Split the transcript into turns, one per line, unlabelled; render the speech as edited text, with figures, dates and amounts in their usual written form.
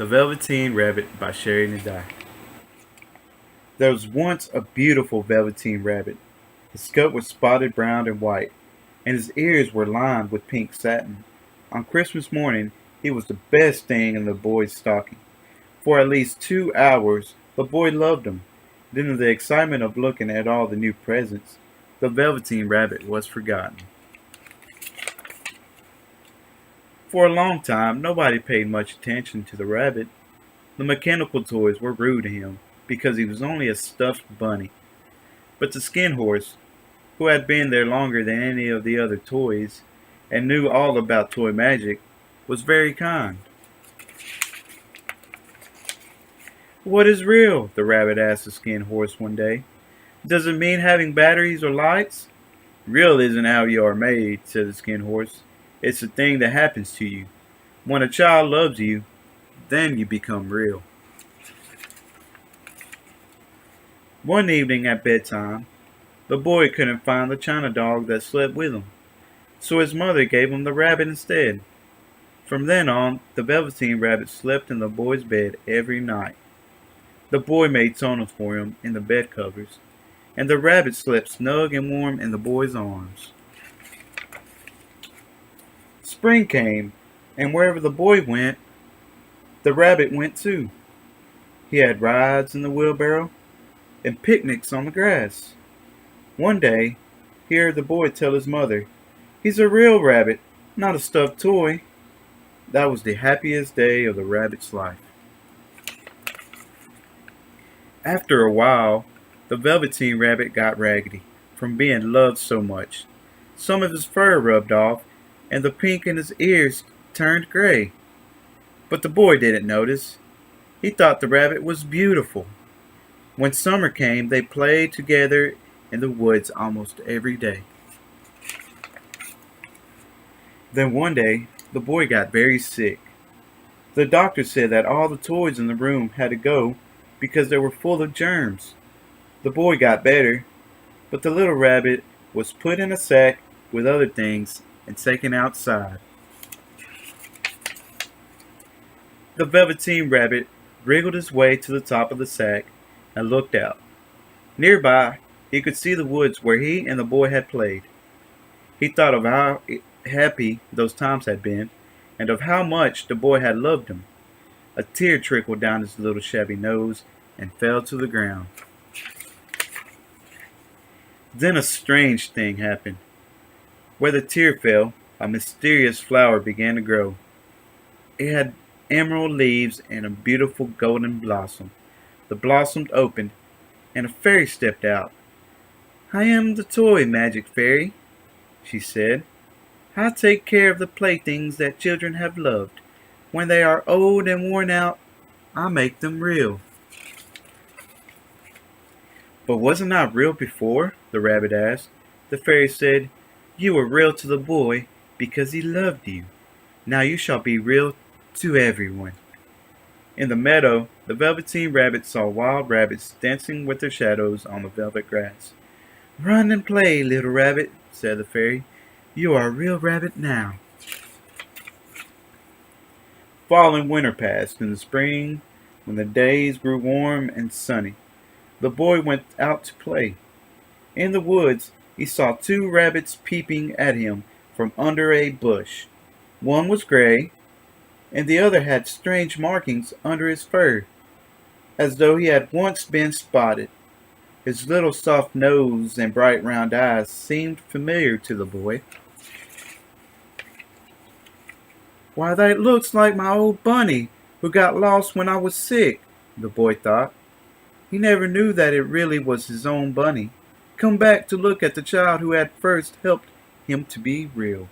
The Velveteen Rabbit by Sheridan Dye. There was once a beautiful Velveteen Rabbit. His coat was spotted brown and white, and his ears were lined with pink satin. On Christmas morning, he was the best thing in the boy's stocking. For at least 2 hours, the boy loved him. Then, in the excitement of looking at all the new presents, the Velveteen Rabbit was forgotten. For a long time, nobody paid much attention to the rabbit. The mechanical toys were rude to him because he was only a stuffed bunny. But the skin horse, who had been there longer than any of the other toys and knew all about toy magic, was very kind. "What is real?" the rabbit asked the skin horse one day. "Does it mean having batteries or lights?" "Real isn't how you are made," said the skin horse. "It's the thing that happens to you. When a child loves you, then you become real." One evening at bedtime, the boy couldn't find the china dog that slept with him, so his mother gave him the rabbit instead. From then on, the Velveteen Rabbit slept in the boy's bed every night. The boy made tunnels for him in the bed covers, and the rabbit slept snug and warm in the boy's arms. Spring came, and wherever the boy went, the rabbit went too. He had rides in the wheelbarrow and picnics on the grass. One day, he heard the boy tell his mother, "He's a real rabbit, not a stuffed toy." That was the happiest day of the rabbit's life. After a while, the Velveteen Rabbit got raggedy from being loved so much. Some of his fur rubbed off, and the pink in his ears turned gray. But the boy didn't notice. He thought the rabbit was beautiful. When summer came, they played together in the woods almost every day. Then one day, the boy got very sick. The doctor said that all the toys in the room had to go because they were full of germs. The boy got better, but the little rabbit was put in a sack with other things and taken outside. The Velveteen Rabbit wriggled his way to the top of the sack and looked out. Nearby, he could see the woods where he and the boy had played. He thought of how happy those times had been, and of how much the boy had loved him. A tear trickled down his little shabby nose and fell to the ground. Then a strange thing happened. Where the tear fell, a mysterious flower began to grow. It had emerald leaves and a beautiful golden blossom. The blossom opened, and a fairy stepped out. "I am the toy magic fairy," she said. "I take care of the playthings that children have loved. When they are old and worn out, I make them real." "But wasn't I real before?" the rabbit asked. The fairy said, "You were real to the boy because he loved you. Now you shall be real to everyone." In the meadow, the Velveteen Rabbit saw wild rabbits dancing with their shadows on the velvet grass. "Run and play, little rabbit," said the fairy. "You are a real rabbit now." Fall and winter passed. In the spring, when the days grew warm and sunny, the boy went out to play. In the woods, he saw two rabbits peeping at him from under a bush. One was gray, and the other had strange markings under his fur, as though he had once been spotted. His little soft nose and bright round eyes seemed familiar to the boy. "Why, that looks like my old bunny who got lost when I was sick," the boy thought. He never knew that it really was his own bunny, come back to look at the child who had first helped him to be real.